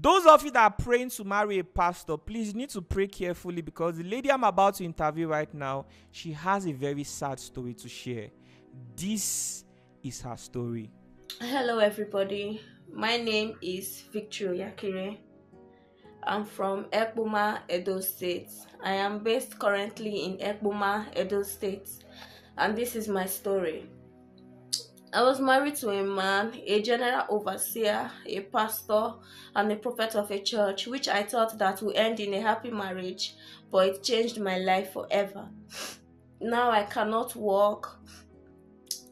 Those of you that are praying to marry a pastor, please, you need to pray carefully, because the lady I'm about to interview right now, she has a very sad story to share. This is her story. Hello everybody, my name is Victoria Yakire. I'm from Ekpoma, Edo State. I am based currently in Ekpoma, Edo State, and this is my story. I was married to a man, a general overseer, a pastor, and a prophet of a church, which I thought that would end in a happy marriage, but it changed my life forever. Now I cannot walk.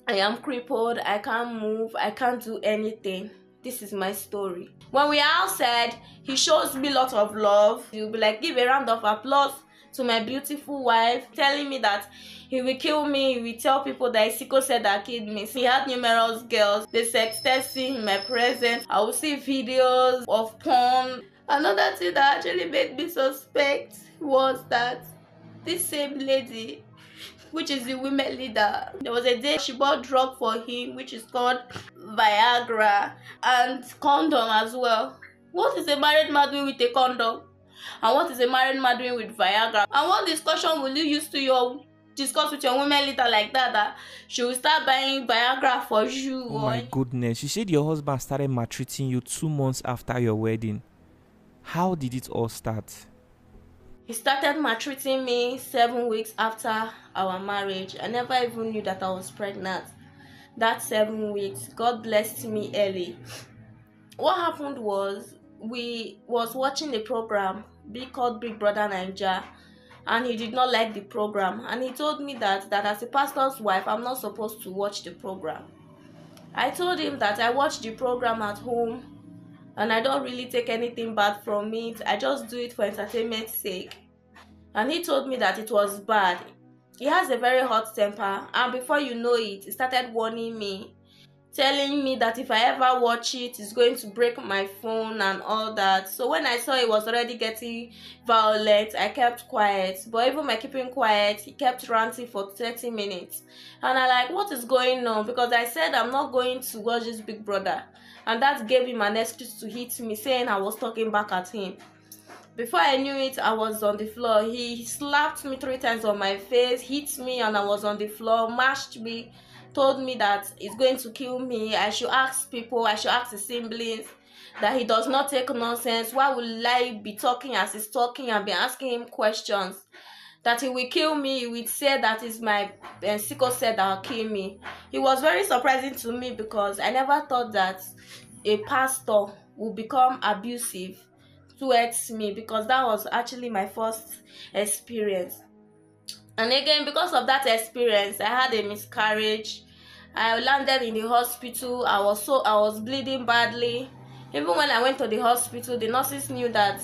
I am crippled, I can't move, I can't do anything. This is my story. When we are outside, he shows me a lot of love. He'll be like, give a round of applause to my beautiful wife, telling me that he will kill me. He will tell people that Isiko said that killed me. He had numerous girls. They sexted in my presence. I will see videos of porn. Another thing that actually made me suspect was that this same lady, which is the women leader, there was a day she bought drug for him, which is called Viagra, and condom as well. What is a married man doing with a condom? And what is a married man doing with Viagra? And what discussion will you use to discuss with your women leader like that she will start buying Viagra for you? Oh my goodness, you said your husband started maltreating you 2 months after your wedding. How did it all start? He started maltreating me 7 weeks after our marriage. I never even knew that I was pregnant. That 7 weeks, God blessed me early. What happened was, we was watching a program called Big Brother Naija, and he did not like the program, and he told me that as a pastor's wife, I'm not supposed to watch the program. I told him that I watch the program at home, and I don't really take anything bad from it. I just do it for entertainment's sake. And he told me that it was bad. He has a very hot temper, and before you know it, he started warning me, telling me that if I ever watch it, it's going to break my phone and all that. So when I saw he was already getting violent, I kept quiet. But even by keeping quiet, he kept ranting for 30 minutes. And I like, what is going on? Because I said I'm not going to watch this Big Brother. And that gave him an excuse to hit me, saying I was talking back at him. Before I knew it, I was on the floor. He slapped me 3 times on my face, hit me, and I was on the floor, mashed me, told me that he's going to kill me. I should ask people, I should ask his siblings, that he does not take nonsense. Why will I be talking as he's talking and be asking him questions? That he will kill me. He would say that is my Siko said that will kill me. It was very surprising to me, because I never thought that a pastor would become abusive towards me, because that was actually my first experience. And again, because of that experience, I had a miscarriage. I landed in the hospital. I was bleeding badly. Even when I went to the hospital, the nurses knew that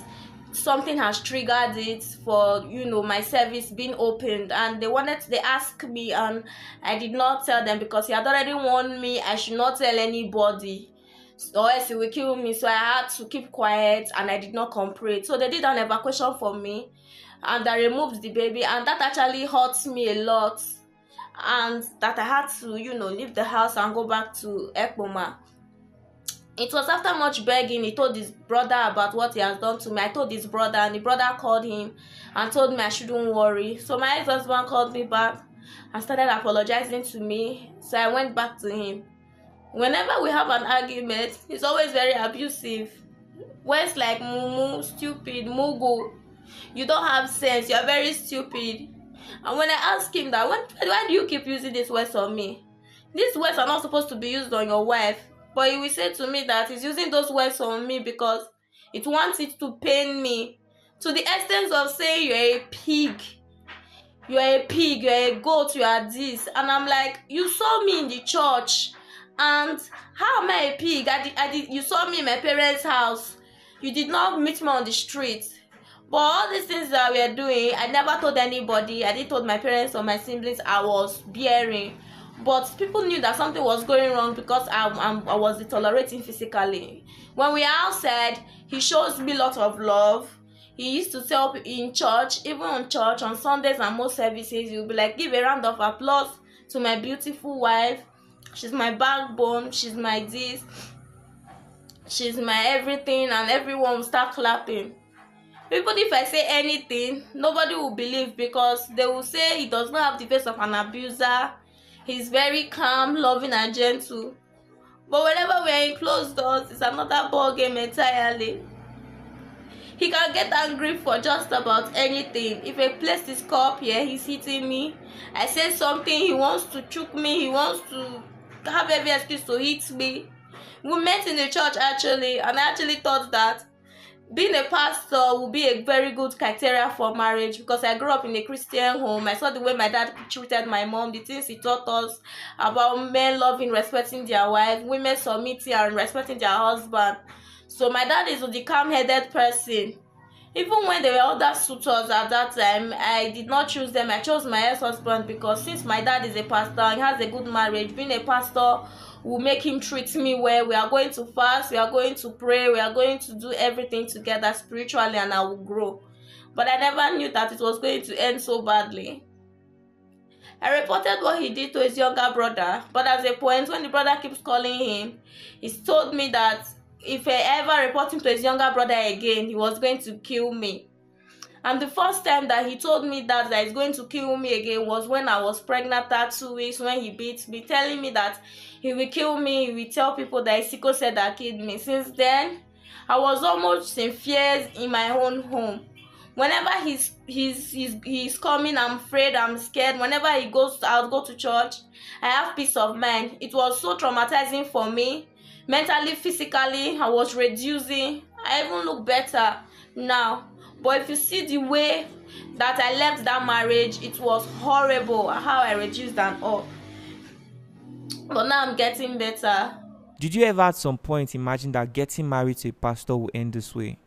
something has triggered it for my service being opened, and they asked me, and I did not tell them, because he had already warned me I should not tell anybody, or else he will kill me. So I had to keep quiet, and I did not cooperate. So they did an evacuation for me, and I removed the baby, and that actually hurt me a lot, and that I had to leave the house and go back to Ekpoma. It was after much begging. He told his brother about what he has done to me. I told his brother, and the brother called him and told me I shouldn't worry. So my ex-husband called me back and started apologizing to me. So I went back to him. Whenever we have an argument, he's always very abusive. Words like mumu, stupid, mugu, you don't have sense, you're very stupid. And when I ask him that, why do you keep using these words on me? These words are not supposed to be used on your wife. But he will say to me that he's using those words on me because it wants it to pain me. To the extent of saying you're a pig. You're a pig, you're a goat, you are this. And I'm like, you saw me in the church. And how am I a pig? You saw me in my parents' house. You did not meet me on the street. But all these things that we are doing, I never told anybody. I didn't told my parents or my siblings I was bearing. But people knew that something was going wrong because I was tolerating physically. When we are outside, he shows me a lot of love. He used to tell people in church, even on church, on Sundays and most services, he would be like, give a round of applause to my beautiful wife. She's my backbone. She's my this. she's my everything, and everyone will start clapping. Even if I say anything, nobody will believe, because they will say he does not have the face of an abuser. He's very calm, loving, and gentle. But whenever we are in closed doors, it's another ball game entirely. He can get angry for just about anything. If I place his cup here, he's hitting me. I say something, he wants to choke me, he wants to have every excuse to hit me. We met in the church actually, and I actually thought that being a pastor would be a very good criteria for marriage, because I grew up in a Christian home. I saw the way my dad treated my mom, the things he taught us about men loving, respecting their wife, women submitting and respecting their husband. So my dad is the calm-headed person. Even when there were other suitors at that time, I did not choose them. I chose my ex-husband, because since my dad is a pastor and has a good marriage, being a pastor will make him treat me well. We are going to fast, we are going to pray, we are going to do everything together spiritually, and I will grow. But I never knew that it was going to end so badly. I reported what he did to his younger brother, but at a point when the brother keeps calling him, he told me that if I ever report him to his younger brother again, he was going to kill me. And the first time that he told me that he's going to kill me again was when I was pregnant at 2 weeks, when he beat me, telling me that he will kill me, he will tell people that it's Siko said that killed me. Since then, I was almost in fears in my own home. Whenever he's coming, I'm afraid, I'm scared. Whenever he goes out, go to church, I have peace of mind. It was so traumatizing for me. Mentally, physically, I was reducing. I even look better now. But if you see the way that I left that marriage, it was horrible how I reduced and all. But now I'm getting better. Did you ever at some point imagine that getting married to a pastor will end this way?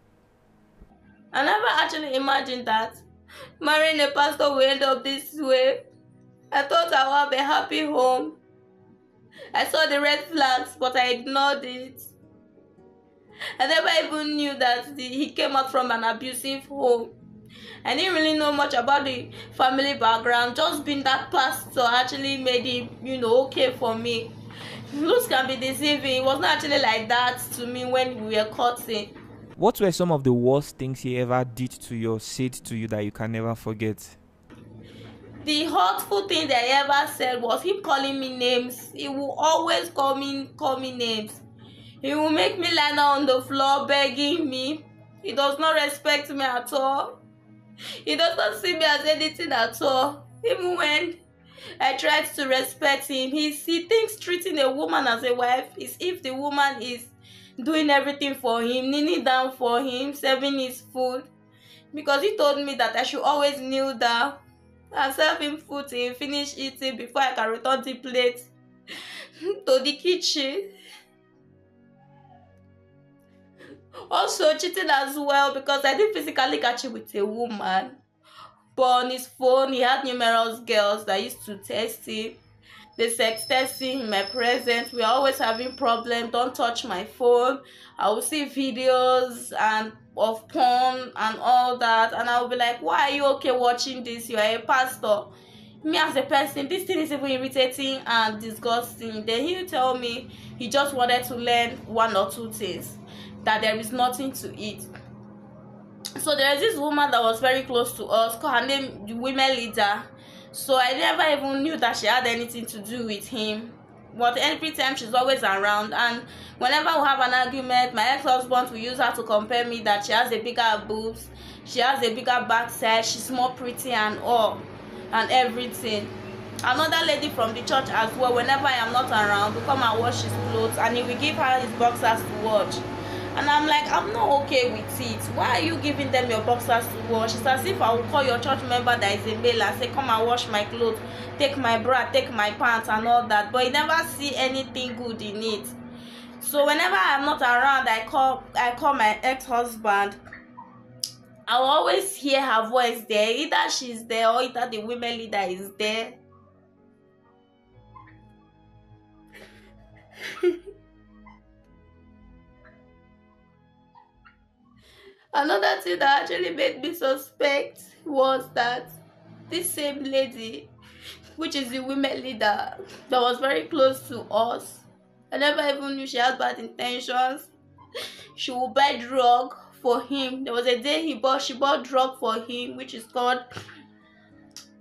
I never actually imagined that marrying a pastor will end up this way. I thought I would have a happy home. I saw the red flags, but I ignored it. I never even knew that he came out from an abusive home. I didn't really know much about the family background. Just being that pastor actually made it, okay for me. Looks can be deceiving. It was not actually like that to me when we were courting. What were some of the worst things he ever did to you or said to you that you can never forget? The hurtful thing that he ever said was him calling me names. He will always call me names. He will make me lie down on the floor begging me. He does not respect me at all. He does not see me as anything at all. Even when I tried to respect him, he thinks treating a woman as a wife is if the woman is doing everything for him, kneeling down for him, serving his food. Because he told me that I should always kneel down and serve him food till he finish eating before I can return the plate to the kitchen. Also cheating as well, because I didn't physically catch him with a woman. But on his phone, he had numerous girls that used to text him. They texting in my presence. We are always having problems. Don't touch my phone. I will see videos of porn and all that. And I will be like, why are you okay watching this? You are a pastor. Me as a person, this thing is even irritating and disgusting. Then he'll tell me he just wanted to learn one or two things, that there is nothing to eat. So there is this woman that was very close to us, her name the women leader. So I never even knew that she had anything to do with him. But every time she's always around, and whenever we have an argument, my ex-husband will use her to compare me, that she has a bigger boobs, she has a bigger backside, she's more pretty and all and everything. Another lady from the church as well, whenever I am not around, will come and wash his clothes, and he will give her his boxers to wash. And I'm like, I'm not okay with it. Why are you giving them your boxers to wash? It's as if I will call your church member that is a male and say, come and wash my clothes, take my bra, take my pants and all that. But you never see anything good in it. So whenever I'm not around, I call my ex-husband. I will always hear her voice there. Either she's there or either the women leader is there. Another thing that actually made me suspect was that this same lady, which is the women leader, that was very close to us, I never even knew she had bad intentions. She will buy drug for him. There was a day she bought drug for him, which is called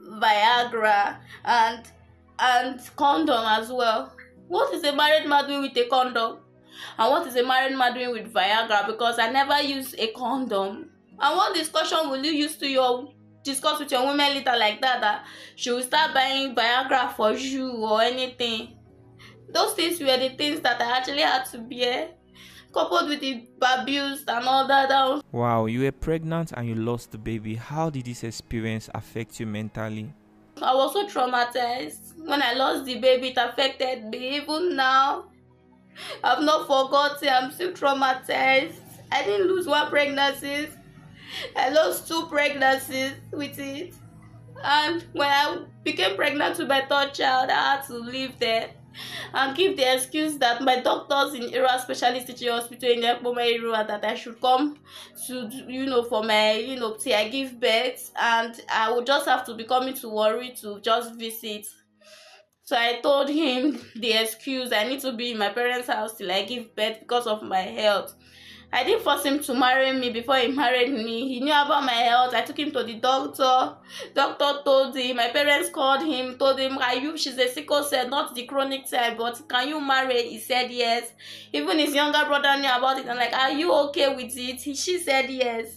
Viagra, and condom as well. What is a married man doing with a condom? And what is a married man doing with Viagra? Because I never use a condom. And what discussion will you use to discuss with your women leader like that, that she will start buying Viagra for you or anything? Those things were the things that I actually had to bear, coupled with the abuse and all that. Wow, you were pregnant and you lost the baby. How did this experience affect you mentally? I was so traumatized. When I lost the baby, it affected me. Even now, I've not forgotten. I'm still traumatized. I didn't lose one pregnancy. I lost 2 pregnancies with it. And when I became pregnant with my 3rd child, I had to leave there and give the excuse that my doctors in Ira Specialist Teaching Hospital in Ekpoma area that I should come to, for my, till I give birth, and I would just have to be coming to Warri to just visit. So I told him the excuse, I need to be in my parents' house till I give birth because of my health. I didn't force him to marry me before he married me. He knew about my health. I took him to the doctor. Doctor told him, my parents called him, told him, she's a sickle cell, not the chronic type, but can you marry? He said yes. Even his younger brother knew about it. I'm like, are you okay with it? She said yes.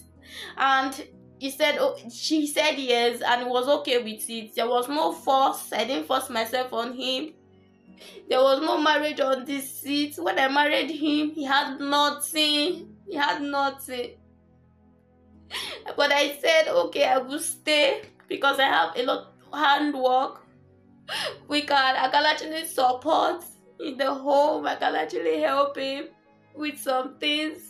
And she said yes, and he was okay with it. There was no force. I didn't force myself on him. There was no marriage on this seat. When I married him, he had nothing. But I said, okay, I will stay because I have a lot of handwork. I can actually support in the home. I can actually help him with some things.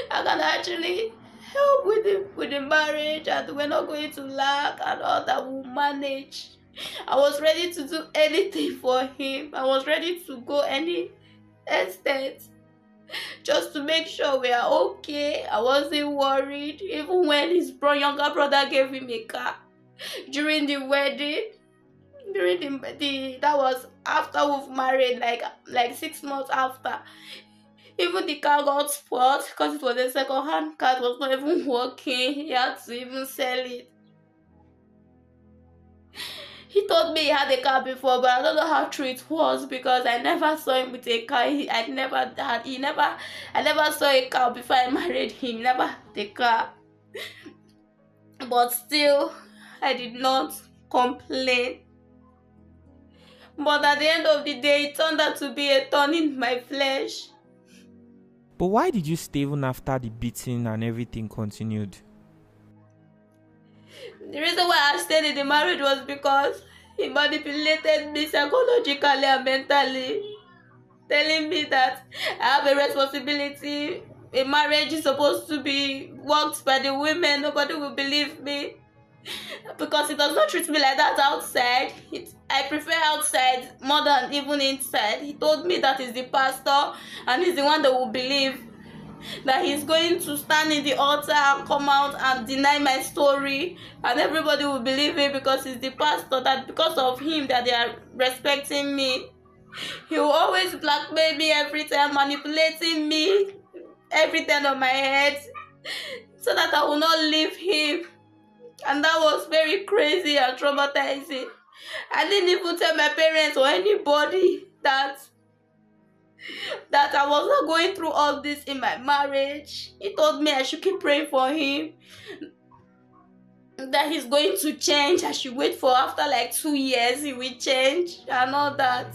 I can actually help with the marriage, and we're not going to lack, and all that we'll manage. I was ready to do anything for him. I was ready to go any extent just to make sure we are okay. I wasn't worried. Even when his younger brother gave him a car during the wedding, that was after we've married, like 6 months after. Even the car got spoiled because it was a second-hand car. It was not even working. He had to even sell it. He told me he had a car before, but I don't know how true it was because I never saw him with a car. I never saw a car before I married him. Never had a car. But still, I did not complain. But at the end of the day, it turned out to be a thorn in my flesh. But why did you stay even after the beating and everything continued? The reason why I stayed in the marriage was because he manipulated me psychologically and mentally, telling me that I have a responsibility. A marriage is supposed to be worked by the women. Nobody will believe me because he does not treat me like that outside. I prefer outside more than even inside. He told me that he's the pastor and he's the one that will believe, that he's going to stand in the altar and come out and deny my story, and everybody will believe him because he's the pastor, that because of him that they are respecting me. He will always blackmail me every time, manipulating me every turn of my head so that I will not leave him. And that was very crazy and traumatizing. I didn't even tell my parents or anybody that I was not going through all this in my marriage. He told me I should keep praying for him, that he's going to change. I should wait for after like 2 years he will change and all that.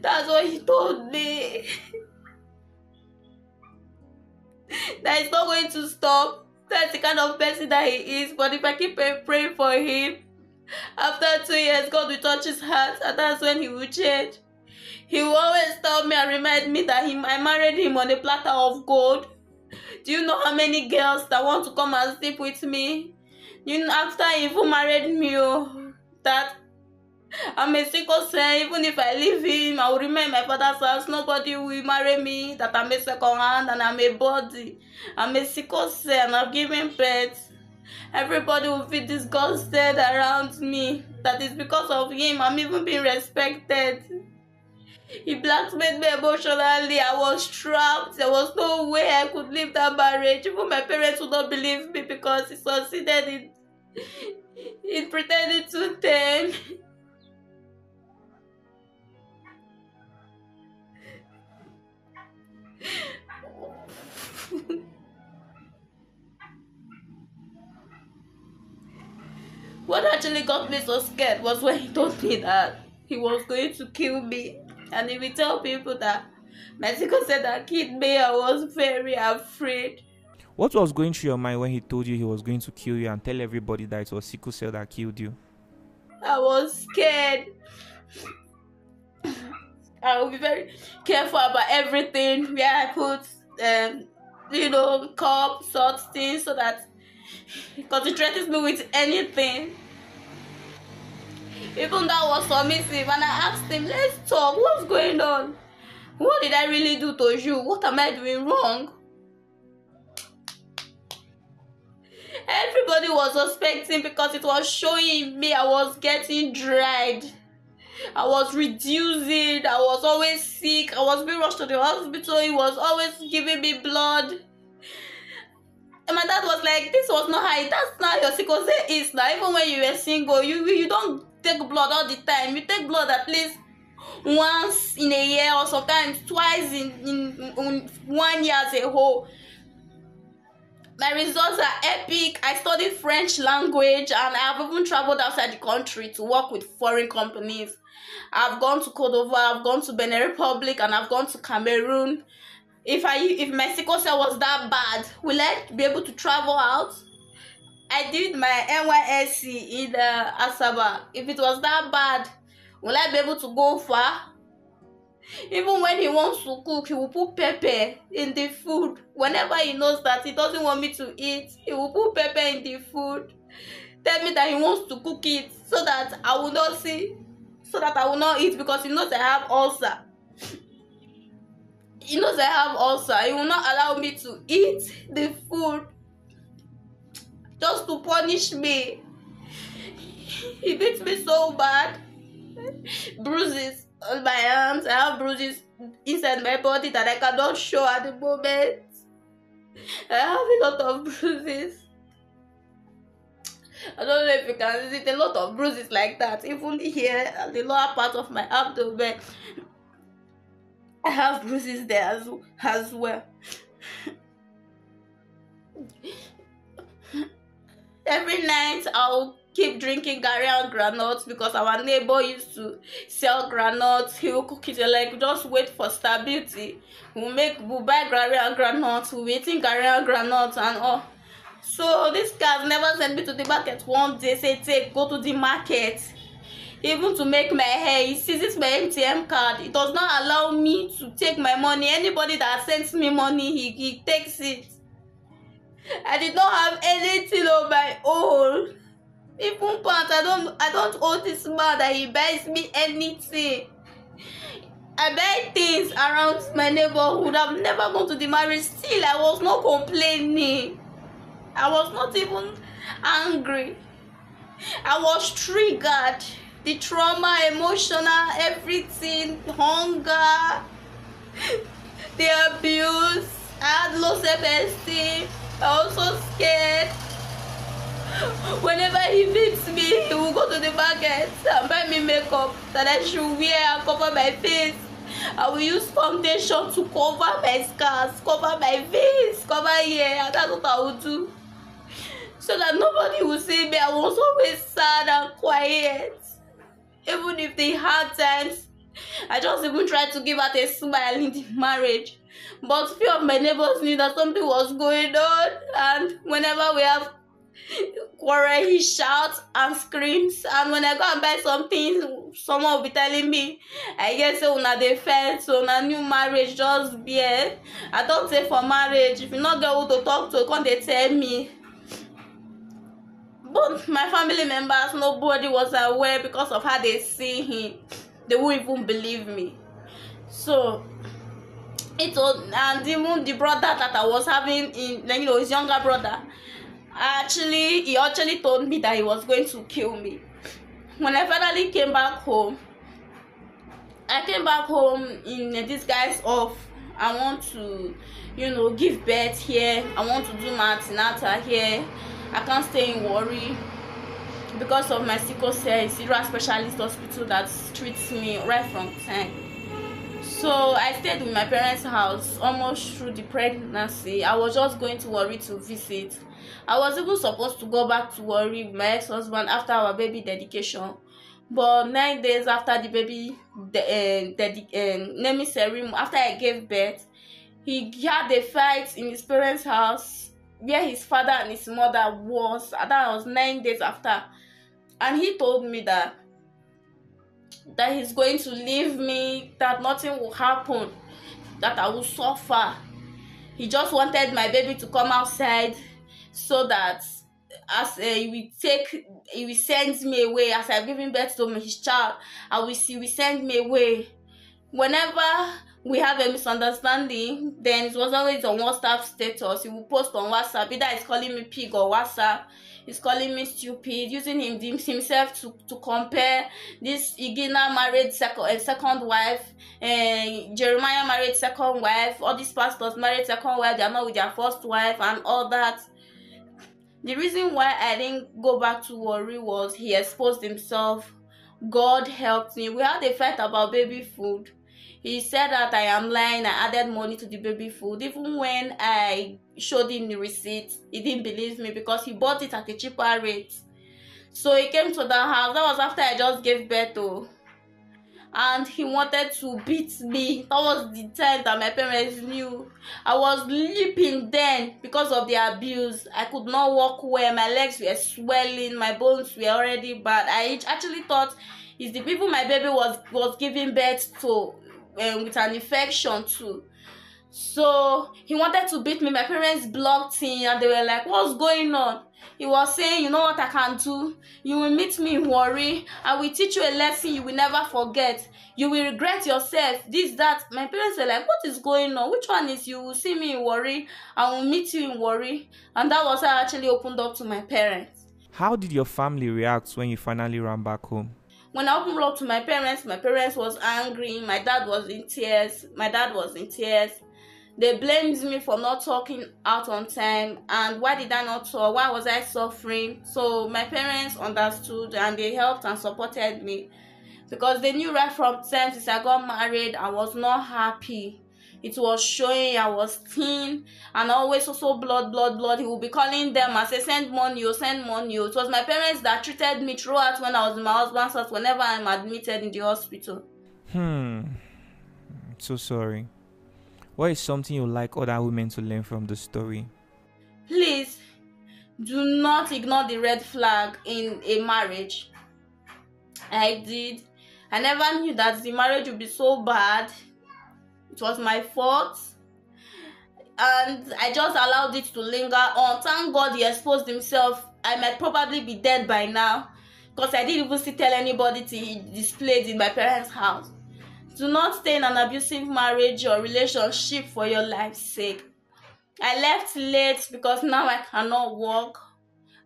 That's what he told me. That he's not going to stop. That's the kind of person that he is. But if I keep praying for him, after 2 years God will touch his heart, and that's when he will change. He will always tell me and remind me that I married him on a platter of gold. Do you know how many girls that want to come and sleep with me? After he even married me, that I'm a sickle cell. Even if I leave him, I will remain in my father's house. Nobody will marry me, that I'm a second hand and I'm a body. I'm a sickle cell and I've given birth. Everybody will feel disgusted around me. That is because of him I'm even being respected. He blackmailed me emotionally. I was trapped. There was no way I could leave that marriage. Even my parents would not believe me because he succeeded in pretending to them. What actually got me so scared was when he told me that he was going to kill me. And if you tell people that Mexico said that killed me, I was very afraid. What was going through your mind when he told you he was going to kill you and tell everybody that it was sickle cell that killed you? I was scared. I will be very careful about everything where I put, cup, salt, things, so that because he threatens me with anything. Even that was submissive, and I asked him, let's talk, what's going on? What did I really do to you? What am I doing wrong? Everybody was suspecting because it was showing me I was getting dried. I was reducing. I was always sick. I was being rushed to the hospital. He was always giving me blood. And my dad was like, this was not how that's not your sickle cell is now. Even when you were single, you don't take blood all the time. You take blood at least once in a year or sometimes twice in 1 year as a whole. My results are epic. I studied French language and I have even traveled outside the country to work with foreign companies. I've gone to Cote d'Ivoire, I've gone to Benin Republic, and I've gone to Cameroon. If my sickle cell was that bad, will I be able to travel out? I did my NYSC in Asaba. If it was that bad, will I be able to go far? Even when he wants to cook, he will put pepper in the food. Whenever he knows that he doesn't want me to eat, he will put pepper in the food. Tell me that he wants to cook it so that I will not eat, because he knows I have ulcer. He knows I have ulcer. He will not allow me to eat the food just to punish me. He beats me so bad. Bruises on my arms. I have bruises inside my body that I cannot show at the moment. I have a lot of bruises. I don't know if you can see a lot of bruises like that. Even here at the lower part of my abdomen, I have bruises there as well. Every night I'll keep drinking Gary and granuts because our neighbor used to sell granuts. He will cook it like, just wait for stability. We'll buy Gary and granuts. We'll be eating Gary and granuts and all. So this guy never sent me to the market one day. Say, go to the market. Even to make my hair, he seizes my MTM card. It does not allow me to take my money. Anybody that sends me money, he takes it. I did not have anything on my own. Even pants, I don't owe this man that he buys me anything. I buy things around my neighborhood. I've never gone to the marriage. Still, I was not complaining. I was not even angry. I was triggered. The trauma, emotional, everything, hunger, the abuse. I had low self-esteem. I was so scared. Whenever he meets me, he will go to the market and buy me makeup that I should wear and cover my face. I will use foundation to cover my scars, cover my face, cover here, and that's what I will do. So that nobody will see me. I was always sad and quiet. Even if they had times, I just even tried to give out a smile in the marriage. But few of my neighbors knew that something was going on, and whenever we have quarrel, he shouts and screams. And when I go and buy something, someone will be telling me, I guess so una dey fight, so na new marriage just be. I don't say for marriage. If you not get who to talk to, come they tell me. But my family members, nobody was aware because of how they see him. They won't even believe me. So it was, and even the brother that I was having his younger brother, he actually told me that he was going to kill me. When I finally came back home, I came back home in a disguise of I want to, give birth here. I want to do my antenatal here. I can't stay in Warri because of my sickle cell. It's a specialist hospital that treats me right from time. So I stayed with my parents' house almost through the pregnancy. I was just going to Warri to visit. I was even supposed to go back to Warri with my ex-husband after our baby dedication. But 9 days after the baby naming ceremony, after I gave birth, he had a fight in his parents' house where his father and his mother was. That was 9 days after. And he told me that he's going to leave me, that nothing will happen, that I will suffer. He just wanted my baby to come outside so that as he will send me away. As I'm giving birth to his child, he will send me away. Whenever we have a misunderstanding, then it was always on WhatsApp status. He will post on WhatsApp, either he's calling me pig or WhatsApp, he's calling me stupid, using himself to compare this Igina married second wife, Jeremiah married second wife, all these pastors married second wife, they are not with their first wife and all that. The reason why I didn't go back to Warri was he exposed himself. God helped me. We had a fight about baby food. He said that I am lying. I added money to the baby food. Even when I showed him the receipt, he didn't believe me because he bought it at a cheaper rate. So he came to the house. That was after I just gave birth to. And he wanted to beat me. That was the time that my parents knew. I was limping then because of the abuse. I could not walk well. My legs were swelling. My bones were already bad. I actually thought it's the people my baby was giving birth to with an infection too. So he wanted to beat me. My parents blocked him and they were like, what's going on? He was saying, you know what I can do? You will meet me in Warri. I will teach you a lesson you will never forget. You will regret yourself. This, that. My parents were like, what is going on? Which one is you will see me in Warri? I will meet you in Warri. And that was how I actually opened up to my parents. How did your family react when you finally ran back home? When I opened up to my parents was angry. My dad was in tears. They blamed me for not talking out on time. And why did I not talk? Why was I suffering? So my parents understood and they helped and supported me. Because they knew right from time since I got married, I was not happy. It was showing, I was thin, and always also blood. He will be calling them and say, send money. It was my parents that treated me throughout when I was in my husband's house, whenever I'm admitted in the hospital. So sorry. What is something you like other women to learn from the story? Please, do not ignore the red flag in a marriage. I did. I never knew that the marriage would be so bad. It was my fault. And I just allowed it to linger on. Thank God he exposed himself. I might probably be dead by now. Because I didn't even tell anybody till he displayed in my parents' house. Do not stay in an abusive marriage or relationship for your life's sake. I left late because now I cannot walk.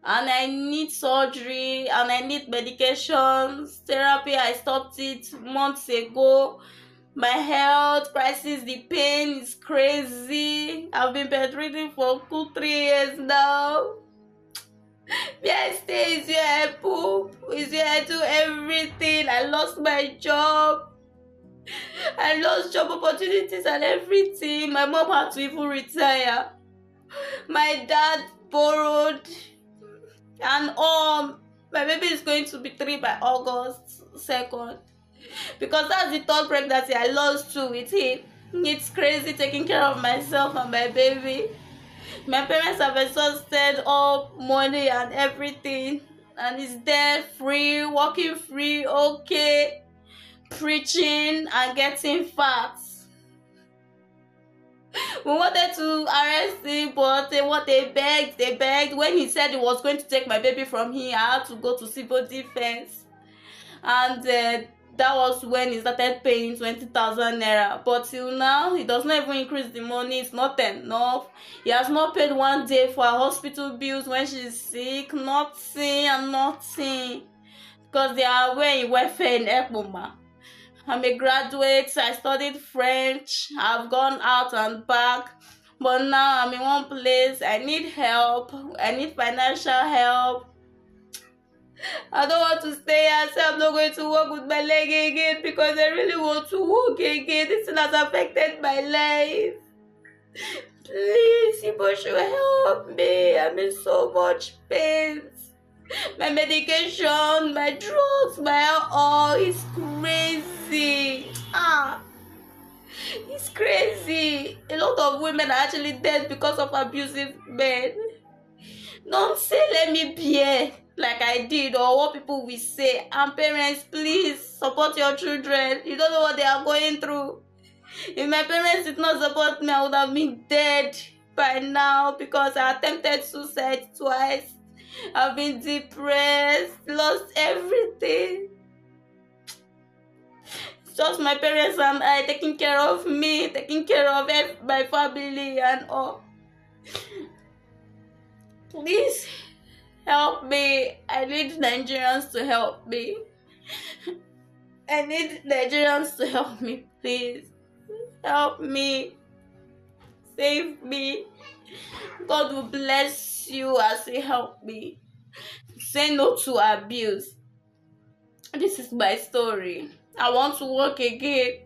And I need surgery and I need medications. Therapy, I stopped it months ago. My health crisis, the pain is crazy. I've been bedridden for 2-3 years now. Where I stay is where I poop, is where I do everything. I lost my job. I lost job opportunities and everything. My mom had to even retire. My dad borrowed. And my baby is going to be 3 by August 2nd. Because that's the 3rd pregnancy I lost too with him. It's crazy taking care of myself and my baby. My parents have exhausted all money and everything. And it's there free, working free, okay, preaching and getting fat. We wanted to arrest him, but they begged. When he said he was going to take my baby from him, I had to go to civil defense. And that was when he started paying 20,000 naira. But till now, he does not even increase the money. It's not enough. He has not paid 1 day for her hospital bills when she's sick. Nothing. Because they are wearing welfare in Ekpoma. I'm a graduate. I studied French. I've gone out and back. But now I'm in one place. I need help. I need financial help. I don't want to stay here. Say I'm not going to work with my leg again because I really want to work again. This thing has affected my life. Please, people should help me. I'm in so much pain. My medication, my drugs, my alcohol is crazy. It's crazy. A lot of women are actually dead because of abusive men. Don't say let me bear like I did or what people will say. And parents, please support your children. You don't know what they are going through. If my parents did not support me, I would have been dead by now because I attempted suicide twice. I've been depressed, lost everything. It's just my parents and I taking care of me, taking care of my family and all. Please help me. I need Nigerians to help me. I need Nigerians to help me, please. Help me. Save me. God will bless you as you help me. Say no to abuse. This is my story. I want to work again.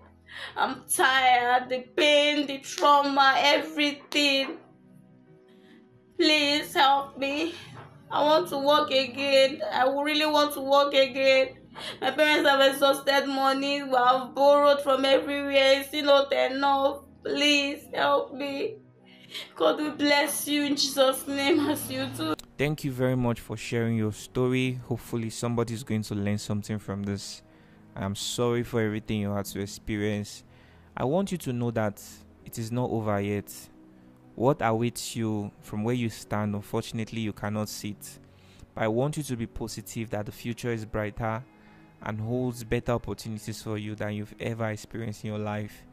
I'm tired. The pain, the trauma, everything. Please help me. I want to work again. I really want to work again. My parents have exhausted money. We have borrowed from everywhere. It's not enough. Please help me. God will bless you in Jesus' name as you do. Thank you very much for sharing your story. Hopefully somebody's going to learn something from this. I'm sorry for everything you had to experience. I want you to know that it is not over yet. What awaits you from where you stand, unfortunately, you cannot see it. But I want you to be positive that the future is brighter and holds better opportunities for you than you've ever experienced in your life.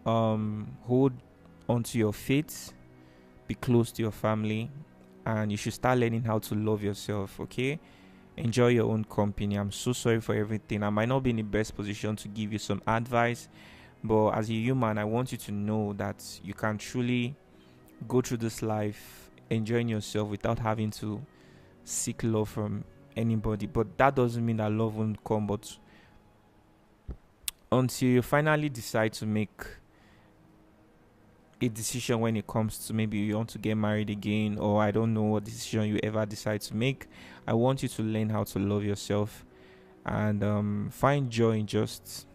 Hold onto your faith, be close to your family, and you should start learning how to love yourself, okay? Enjoy your own company. I'm so sorry for everything. I might not be in the best position to give you some advice, but as a human, I want you to know that you can truly go through this life enjoying yourself without having to seek love from anybody. But that doesn't mean that love won't come, but until you finally decide to make a decision when it comes to maybe you want to get married again, or I don't know what decision you ever decide to make, I want you to learn how to love yourself and find joy in just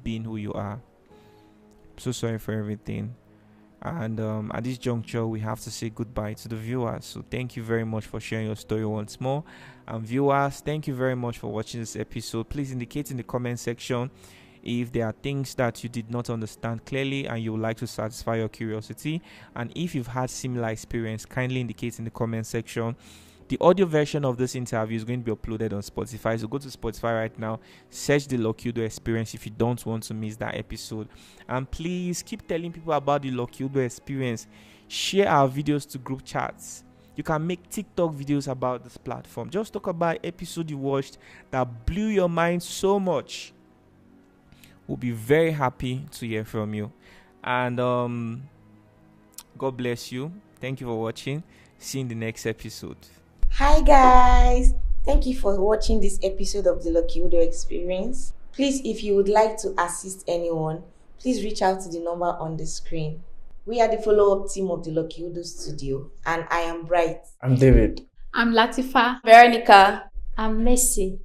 being who you are. I'm so sorry for everything. And at this juncture, we have to say goodbye to the viewers. So thank you very much for sharing your story once more. And viewers, thank you very much for watching this episode. Please indicate in the comment section if there are things that you did not understand clearly and you would like to satisfy your curiosity. And if you've had similar experience, kindly indicate in the comment section. The audio version of this interview is going to be uploaded on Spotify. So go to Spotify right now, search the Lock-Udo Experience if you don't want to miss that episode. And please keep telling people about the Lock-Udo Experience. Share our videos to group chats. You can make TikTok videos about this platform. Just talk about episode you watched that blew your mind so much. We'll be very happy to hear from you. And God bless you. Thank you for watching. See you in the next episode. Hi guys, thank you for watching this episode of the Lock-Udo Experience. Please, if you would like to assist anyone, please reach out to the number on the screen. We are the follow-up team of the Lock-Udo studio, and I am Bright. I'm David. I'm Latifa. Veronica. I'm Messi.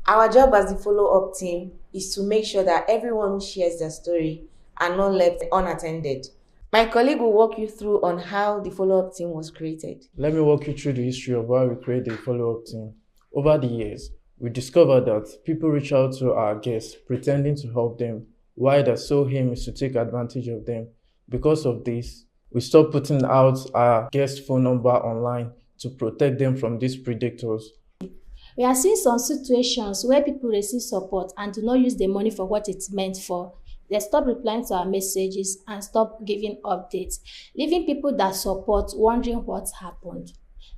Our job as the follow-up team is to make sure that everyone shares their story and not left unattended. My colleague will walk you through on how the follow-up team was created. Let me walk you through the history of why we created the follow-up team. Over the years, we discovered that people reach out to our guests pretending to help them, while the sole aim is to take advantage of them. Because of this, we stopped putting out our guest phone number online to protect them from these predators. We are seeing some situations where people receive support and do not use the money for what it's meant for. They stop replying to our messages and stop giving updates, leaving people that support wondering what happened.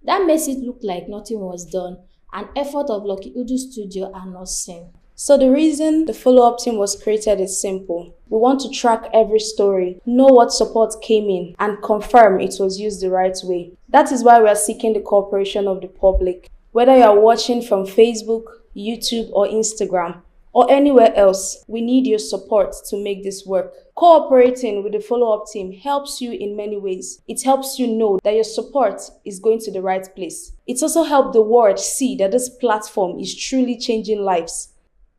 That makes it look like nothing was done, and effort of Lock-Udo Studio are not seen. So the reason the follow-up team was created is simple. We want to track every story, know what support came in, and confirm it was used the right way. That is why we are seeking the cooperation of the public. Whether you are watching from Facebook, YouTube, or Instagram, or anywhere else, we need your support to make this work. Cooperating with the follow-up team helps you in many ways. It helps you know that your support is going to the right place. It's also helped the world see that this platform is truly changing lives.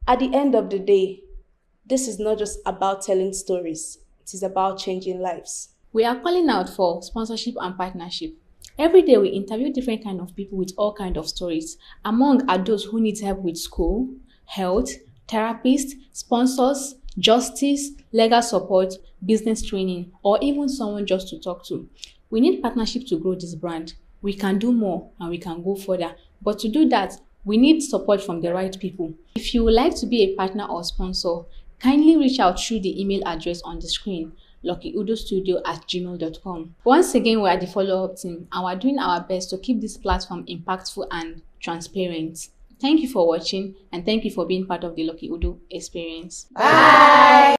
At the end of the day, this is not just about telling stories. It is about changing lives. We are calling out for sponsorship and partnership. Every day we interview different kinds of people with all kinds of stories. Among are those who need help with school, health, therapists, sponsors, justice, legal support, business training, or even someone just to talk to. We need partnership to grow this brand. We can do more and we can go further. But to do that, we need support from the right people. If you would like to be a partner or sponsor, kindly reach out through the email address on the screen, luckyudostudio@gmail.com. Once again, we are the follow-up team and we're doing our best to keep this platform impactful and transparent. Thank you for watching and thank you for being part of the Lucky Udo experience. Bye.